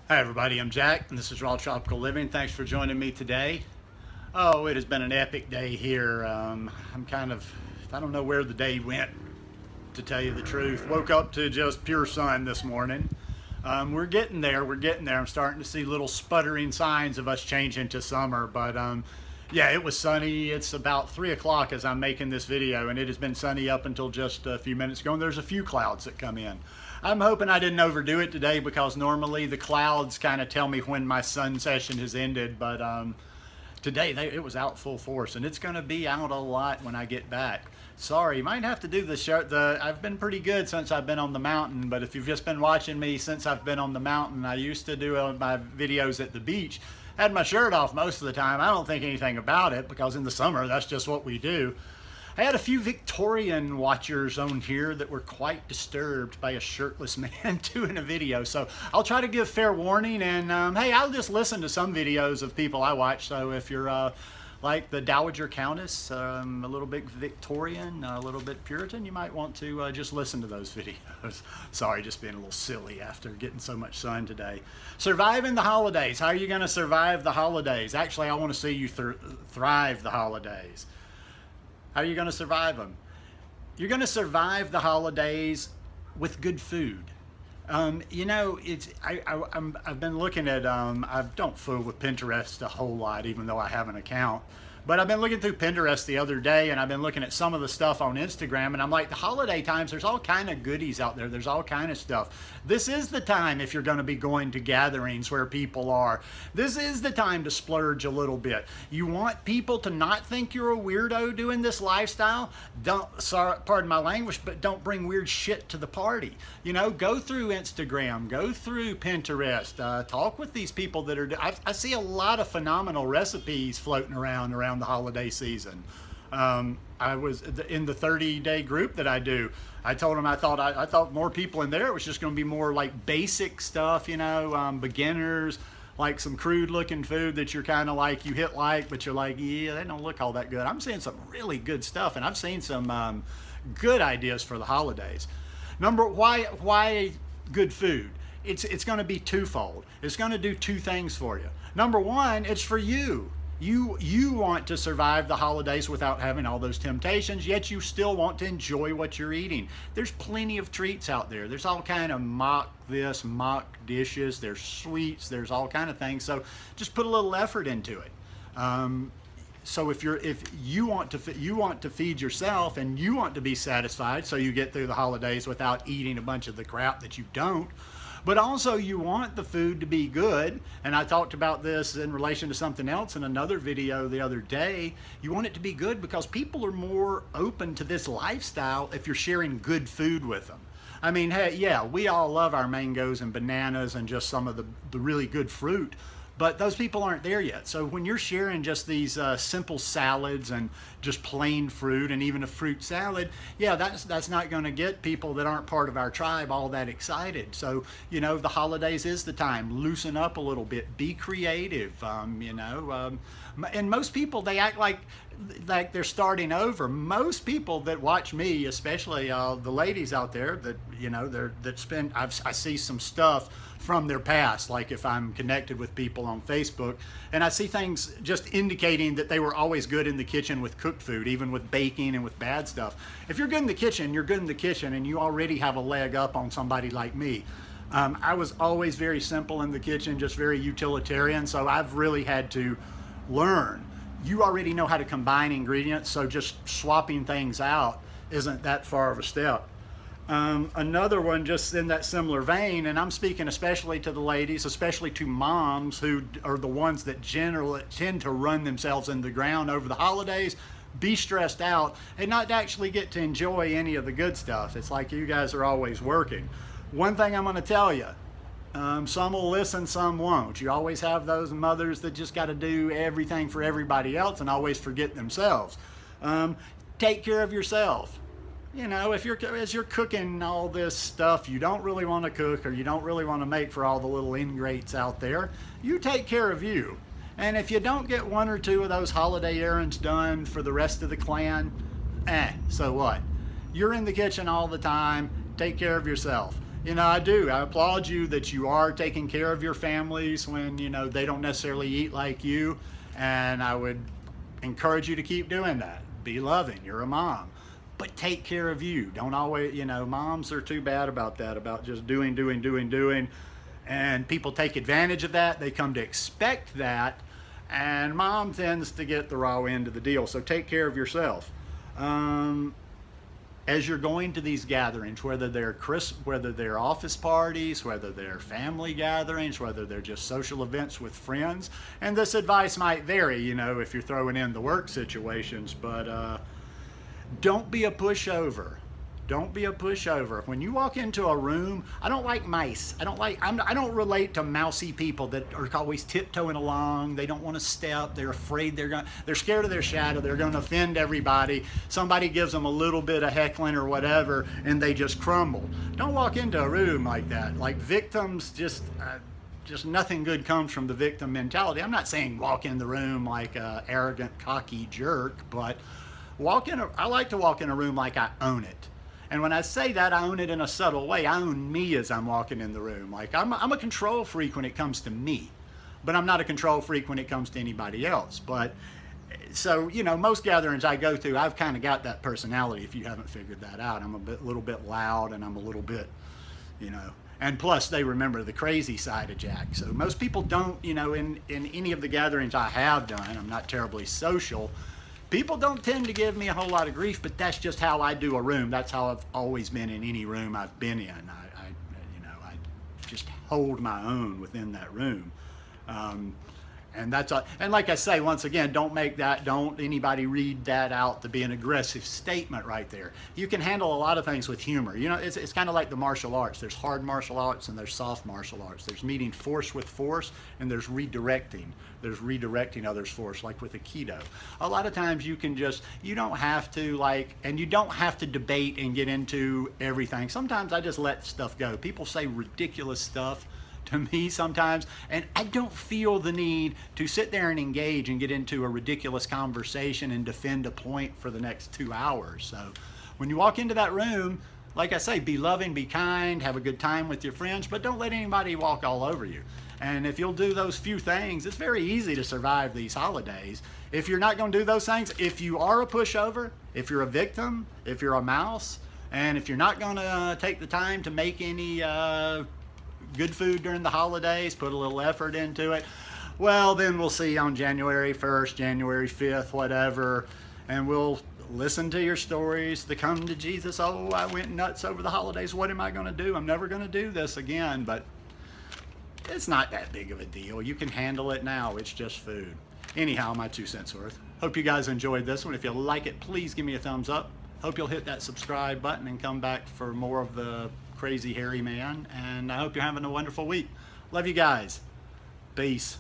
Hi everybody, I'm Jack and this is Raw Tropical Living. Thanks for joining me today. Oh, it has been an epic day here. I don't know where the day went, to tell you the truth. Woke up to just pure sun this morning. We're getting there, I'm starting to see little sputtering signs of us changing to summer, but yeah, it was sunny. It's about 3 o'clock as I'm making this video, and it has been sunny up until just a few minutes ago, and there's a few clouds that come in. I'm hoping I didn't overdo it today because normally the clouds kind of tell me when my sun session has ended, but today it was out full force, and it's going to be out a lot when I get back. Sorry, might have to do the show. I've been pretty good since I've been on the mountain, but if you've just been watching me since I've been on the mountain, I used to do my videos at the beach. Had my shirt off most of the time. I don't think anything about it because in the summer that's just what we do. I had a few Victorian watchers on here that were quite disturbed by a shirtless man doing a video. So I'll try to give fair warning, and hey, I'll just listen to some videos of people I watch. So if you're like the Dowager Countess, a little bit Victorian, a little bit Puritan, you might want to just listen to those videos. Sorry, just being a little silly after getting so much sun today. Surviving the holidays. How are you going to survive the holidays? Actually, I want to see you thrive the holidays. How are you going to survive them? You're going to survive the holidays with good food. You know, I've been looking at, I don't fool with Pinterest a whole lot, even though I have an account. But I've been looking through Pinterest the other day, and I've been looking at some of the stuff on Instagram, and I'm like, the holiday times, there's all kind of goodies out there. There's all kind of stuff. This is the time if you're going to be going to gatherings where people are. This is the time to splurge a little bit. You want people to not think you're a weirdo doing this lifestyle? Sorry, pardon my language, but don't bring weird shit to the party. You know, go through Instagram, go through Pinterest, talk with these people that are, I see a lot of phenomenal recipes floating around the holiday season. I was in the 30-day group that I do. I told them I thought more people in there. It was just going to be more like basic stuff, you know, beginners, like some crude looking food that you're kind of like, you hit like, but you're like, yeah, they don't look all that good. I'm seeing some really good stuff, and I've seen some good ideas for the holidays. Why good food? It's going to be twofold. It's going to do two things for you. Number one, it's for you. You want to survive the holidays without having all those temptations, yet you still want to enjoy what you're eating. There's plenty of treats out there. There's all kind of mock dishes. There's sweets. There's all kind of things. So just put a little effort into it. So if you want to feed yourself and you want to be satisfied, so you get through the holidays without eating a bunch of the crap that you don't. But also you want the food to be good, and I talked about this in relation to something else in another video the other day. You want it to be good because people are more open to this lifestyle if you're sharing good food with them. I mean, hey, yeah, we all love our mangoes and bananas and just some of the really good fruit, but those people aren't there yet. So when you're sharing just these simple salads and just plain fruit and even a fruit salad, yeah, that's not going to get people that aren't part of our tribe all that excited. So, you know, the holidays is the time. Loosen up a little bit. Be creative, you know. And most people, they act like they're starting over. Most people that watch me, especially the ladies out there that, you know, I see some stuff from their past, like if I'm connected with people on Facebook, and I see things just indicating that they were always good in the kitchen with cooked food, even with baking and with bad stuff. If you're good in the kitchen, you're good in the kitchen, and you already have a leg up on somebody like me. I was always very simple in the kitchen, just very utilitarian, so I've really had to learn. You already know how to combine ingredients, so just swapping things out isn't that far of a step. Another one just in that similar vein, and I'm speaking especially to the ladies, especially to moms who are the ones that generally tend to run themselves in the ground over the holidays, be stressed out, and not actually get to enjoy any of the good stuff. It's like you guys are always working. One thing I'm going to tell you, some will listen, some won't. You always have those mothers that just got to do everything for everybody else and always forget themselves. Take care of yourself. You know, as you're cooking all this stuff you don't really want to cook or you don't really want to make for all the little ingrates out there, you take care of you. And if you don't get one or two of those holiday errands done for the rest of the clan, so what? You're in the kitchen all the time. Take care of yourself. I do. I applaud you that you are taking care of your families when, they don't necessarily eat like you. And I would encourage you to keep doing that. Be loving. You're a mom. But take care of you. Don't always, moms are too bad about that, about just doing. And people take advantage of that. They come to expect that. And mom tends to get the raw end of the deal. So take care of yourself. As you're going to these gatherings, whether they're office parties, whether they're family gatherings, whether they're just social events with friends, and this advice might vary, if you're throwing in the work situations, but don't be a pushover. Don't be a pushover. When you walk into a room, I don't like mice. I don't relate to mousy people that are always tiptoeing along. They don't want to step. They're afraid they're scared of their shadow. They're going to offend everybody. Somebody gives them a little bit of heckling or whatever, and they just crumble. Don't walk into a room like that. Like victims, just nothing good comes from the victim mentality. I'm not saying walk in the room like a arrogant, cocky jerk, but I like to walk in a room like I own it. And when I say that, I own it in a subtle way. I own me as I'm walking in the room. Like I'm a control freak when it comes to me, but I'm not a control freak when it comes to anybody else. But so, most gatherings I go to, I've kind of got that personality. If you haven't figured that out, I'm little bit loud, and I'm a little bit, and plus they remember the crazy side of Jack. So most people don't, in any of the gatherings I have done, I'm not terribly social. People don't tend to give me a whole lot of grief, but that's just how I do a room. That's how I've always been in any room I've been in. I just hold my own within that room. And that's all. And like I say, once again, don't anybody read that out to be an aggressive statement right there. You can handle a lot of things with humor. It's kind of like the martial arts. There's hard martial arts and there's soft martial arts. There's meeting force with force, and there's redirecting. There's redirecting others' force, like with Aikido. A lot of times you don't have to and you don't have to debate and get into everything. Sometimes I just let stuff go. People say ridiculous stuff to me sometimes, and I don't feel the need to sit there and engage and get into a ridiculous conversation and defend a point for the next 2 hours. So when you walk into that room, like I say, be loving, be kind, have a good time with your friends, but don't let anybody walk all over you. And if you'll do those few things, it's very easy to survive these holidays. If you're not going to do those things, if you are a pushover, if you're a victim, if you're a mouse, and if you're not going to take the time to make any good food during the holidays, put a little effort into it, well, then we'll see you on January 1st, January 5th, whatever, and we'll listen to your stories, the come to Jesus, oh, I went nuts over the holidays, what am I going to do? I'm never going to do this again. But it's not that big of a deal. You can handle it now. It's just food. Anyhow, my 2 cents worth. Hope you guys enjoyed this one. If you like it, please give me a thumbs up. Hope you'll hit that subscribe button and come back for more of the crazy hairy man. And I hope you're having a wonderful week. Love you guys. Peace.